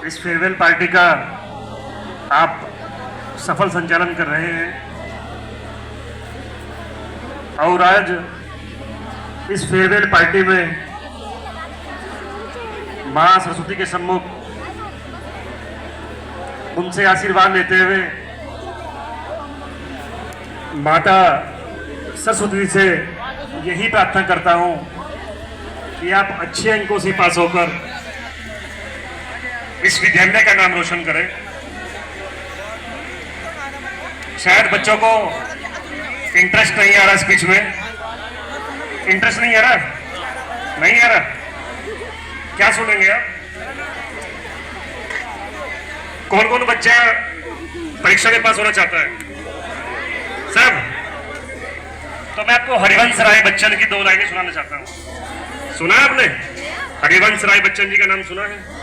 इस farewell party का आप सफल संचालन कर रहे हैं और आज इस फेयरवेल पार्टी में मां सरस्वती के सम्मुख उनसे आशीर्वाद लेते हुए माता सरस्वती से यही प्रार्थना करता हूं कि आप अच्छे अंकों से पास होकर इस विद्यालय का नाम रोशन करें। शायद बच्चों को इंटरेस्ट नहीं आ रहा स्पीच में, इंटरेस्ट नहीं आ रहा, नहीं आ रहा, क्या सुनेंगे आप? कौन कौन बच्चा परीक्षा में पास होना चाहता है? सब? तो मैं आपको हरिवंश राय बच्चन की 2 लाइनें सुनाना चाहता हूं। सुना है आपने? हरिवंश राय बच्चन जी का नाम सुना है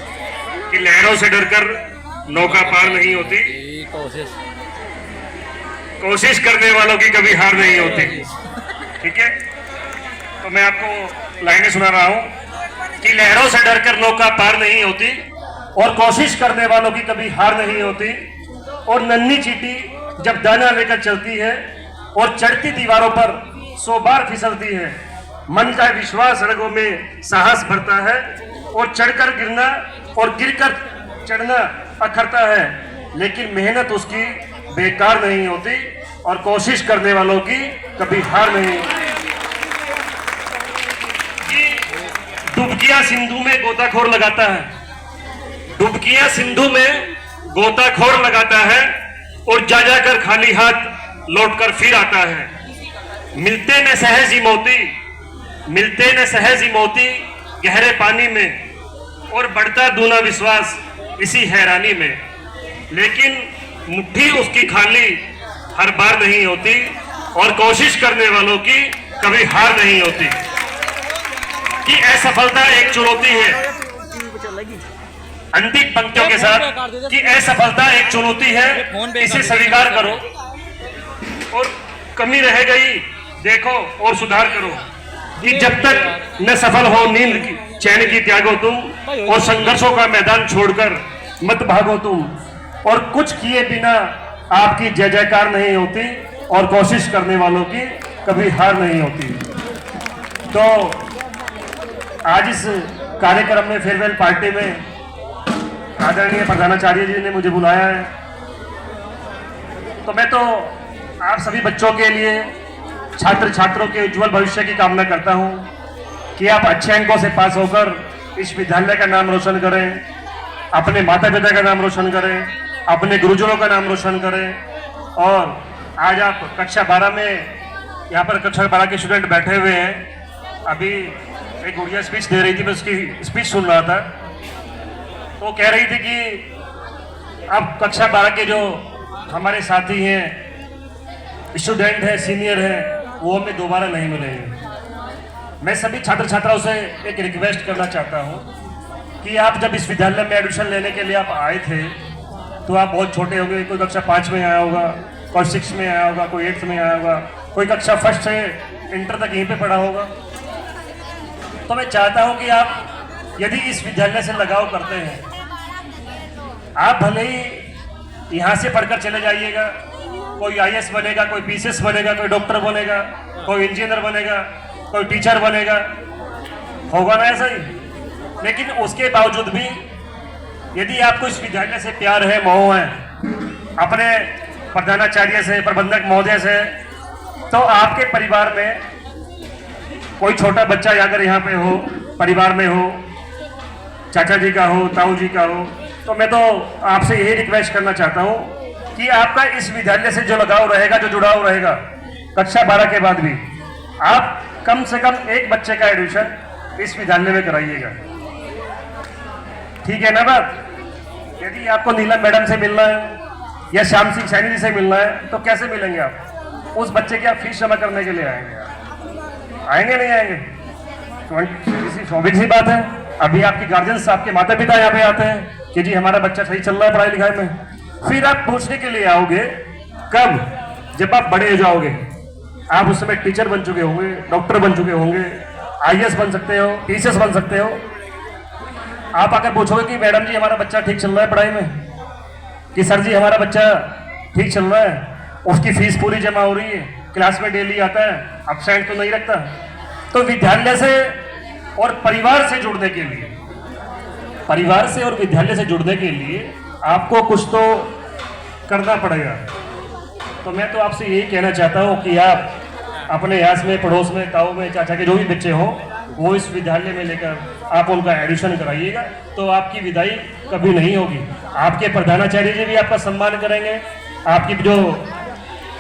कि लहरों से डरकर नौका पार नहीं होती, कोशिश करने वालों की कभी हार नहीं होती। ठीक है, तो मैं आपको लाइनें सुना रहा हूं कि लहरों से डरकर नौका पार नहीं होती और कोशिश करने वालों की कभी हार नहीं होती, और नन्ही चींटी जब दाना लेकर चलती है और चढ़ती दीवारों पर 100 बार फिसलती है, मन का विश्वास रगों में साहस भरता है और चढ़कर गिरना और गिरकर चढ़ना अखरता है, लेकिन मेहनत उसकी बेकार नहीं होती और कोशिश करने वालों की कभी हार नहीं होती। डुबकियां सिंधु में गोताखोर लगाता है, डुबकियां सिंधु में गोताखोर लगाता है और जा जाकर खाली हाथ लौटकर फिर आता है। मिलते न सहज ही मोती, मिलते न सहज ही मोती गहरे पानी में, और बढ़ता दूना विश्वास इसी हैरानी में, लेकिन मुट्ठी उसकी खाली हर बार नहीं होती और कोशिश करने वालों की कभी हार नहीं होती। कि असफलता एक चुनौती है, अंतिम पंक्तियों के साथ, कि असफलता एक चुनौती है, इसे स्वीकार करो और कमी रह गई देखो और सुधार करो। कि जब तक न सफल हो नींद की चैन की त्यागो तुम, और संघर्षों का मैदान छोड़कर मत भागो तुम, और कुछ किए बिना आपकी जय जयकार नहीं होती और कोशिश करने वालों की कभी हार नहीं होती। तो आज इस कार्यक्रम में फेयरवेल पार्टी में आदरणीय प्रधानाचार्य जी ने मुझे बुलाया है, तो मैं तो आप सभी बच्चों के लिए, छात्र छात्रों के उज्जवल भविष्य की कामना करता हूं कि आप अच्छे अंकों से पास होकर इस विद्यालय का नाम रोशन करें, अपने माता पिता का नाम रोशन करें, अपने गुरुजनों का नाम रोशन करें। और आज आप कक्षा 12 में, यहाँ पर कक्षा 12 के स्टूडेंट बैठे हुए हैं। अभी एक गुड़िया स्पीच दे रही थी, मैं उसकी स्पीच सुन रहा था, तो कह रही थी कि अब कक्षा 12 के जो हमारे साथी हैं, स्टूडेंट हैं, सीनियर हैं, वो हमें दोबारा नहीं मिलेंगे। मैं सभी छात्र छात्राओं से एक रिक्वेस्ट करना चाहता हूँ कि आप जब इस विद्यालय में एडमिशन लेने के लिए आप आए थे तो आप बहुत छोटे होंगे, कोई कक्षा 5 में आया होगा, कोई 6 में आया होगा, कोई 8th में आया होगा, कोई कक्षा 1st से इंटर तक यहीं पे पढ़ा होगा। तो मैं चाहता हूँ कि आप यदि इस विद्यालय से लगाव करते हैं, आप भले ही यहाँ से पढ़कर चले जाइएगा, कोई IAS बनेगा, कोई PCS बनेगा, कोई डॉक्टर बनेगा, कोई इंजीनियर बनेगा, कोई टीचर बनेगा, होगा ना ऐसा ही। लेकिन उसके बावजूद भी यदि आपको इस विद्यालय से प्यार है, मोह है, अपने प्रधानाचार्य से, प्रबंधक महोदय से, तो आपके परिवार में कोई छोटा बच्चा अगर यहाँ पे हो, परिवार में हो, चाचा जी का हो, ताऊ जी का हो, तो मैं तो आपसे यही रिक्वेस्ट करना चाहता हूँ कि आपका इस विद्यालय से जो लगाव रहेगा, जो जुड़ाव रहेगा, कक्षा 12 के बाद भी आप कम से कम एक बच्चे का एडमिशन इस विद्यालय में कराइएगा। ठीक है ना बात? यदि आपको नीलम मैडम से मिलना है या श्याम सिंह सैनी जी से मिलना है तो कैसे मिलेंगे आप? उस बच्चे की आप फीस जमा करने के लिए आएंगे? आएंगे नहीं आएंगे? स्वाभाविक सी बात है। अभी आपके गार्जियंस, आपके माता पिता यहाँ पे आते हैं कि जी हमारा बच्चा सही चल रहा है पढ़ाई लिखाई में, फिर आप पूछने के लिए आओगे कब? जब आप बड़े हो जाओगे, आप उस समय टीचर बन चुके होंगे, डॉक्टर बन चुके होंगे, IAS बन सकते हो, PCS बन सकते हो। आप आकर पूछोगे कि मैडम जी हमारा बच्चा ठीक चल रहा है पढ़ाई में, कि सर जी हमारा बच्चा ठीक चल रहा है, उसकी फीस पूरी जमा हो रही है, क्लास में डेली आता है, एब्सेंट तो नहीं रखता। तो विद्यालय से और परिवार से जुड़ने के लिए, परिवार से और विद्यालय से जुड़ने के लिए आपको कुछ तो करना पड़ेगा। तो मैं तो आपसे यही कहना चाहता हूँ कि आप अपने यास में, पड़ोस में, गाँव में, चाचा के जो भी बच्चे हों वो इस विद्यालय में लेकर आप उनका एडमिशन कराइएगा, तो आपकी विदाई कभी नहीं होगी। आपके प्रधानाचार्य जी भी आपका सम्मान करेंगे, आपकी जो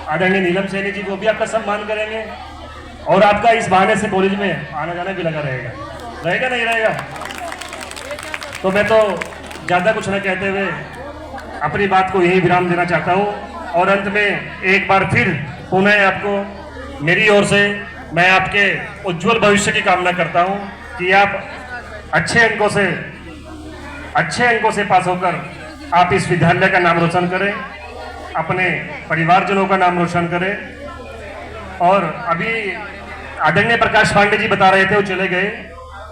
आदरणीय नीलम सैनी जी वो भी आपका सम्मान करेंगे, और आपका इस बहाने से कॉलेज में आना जाना भी लगा रहेगा। रहेगा नहीं रहेगा? तो मैं तो ज़्यादा कुछ न कहते हुए अपनी बात को यही विराम देना चाहता हूँ, और अंत में एक बार फिर पुनः आपको मेरी ओर से मैं आपके उज्जवल भविष्य की कामना करता हूँ कि आप अच्छे अंकों से पास होकर आप इस विद्यालय का नाम रोशन करें, अपने परिवारजनों का नाम रोशन करें। और अभी आदरणीय प्रकाश पांडे जी बता रहे थे, वो चले गए,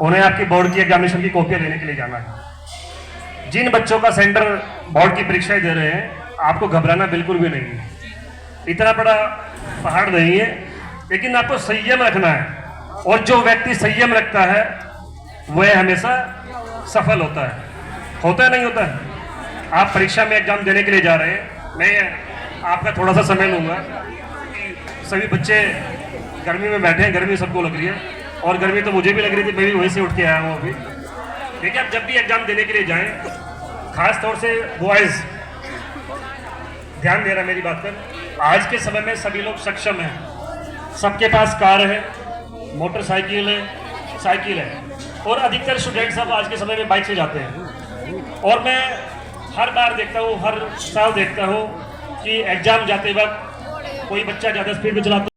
उन्हें आपकी बोर्ड की एग्जामिनेशन की कॉपियां लेने के लिए जाना है। जिन बच्चों का सेंटर बोर्ड की परीक्षाएं दे रहे हैं, आपको घबराना बिल्कुल भी नहीं है, इतना बड़ा पहाड़ नहीं है, लेकिन आपको संयम रखना है, और जो व्यक्ति संयम रखता है वह हमेशा सफल होता है नहीं होता है? आप परीक्षा में एग्जाम देने के लिए जा रहे हैं, मैं आपका थोड़ा सा समय लूंगा कि सभी बच्चे गर्मी में बैठे हैं, गर्मी सबको लग रही है, और गर्मी तो मुझे भी लग रही थी, मैं भी वहीं से उठ के आया हूँ अभी। देखिए, आप जब भी एग्जाम देने के लिए जाएं, खास तौर से बॉयज ध्यान देना मेरी बात पर। आज के समय में सभी लोग सक्षम हैं, सबके पास कार है, मोटरसाइकिल है, साइकिल है, और अधिकतर स्टूडेंट सब आज के समय में बाइक से जाते हैं। और मैं हर बार देखता हूँ, हर साल देखता हूँ कि एग्जाम जाते वक्त कोई बच्चा ज़्यादा स्पीड में चलाता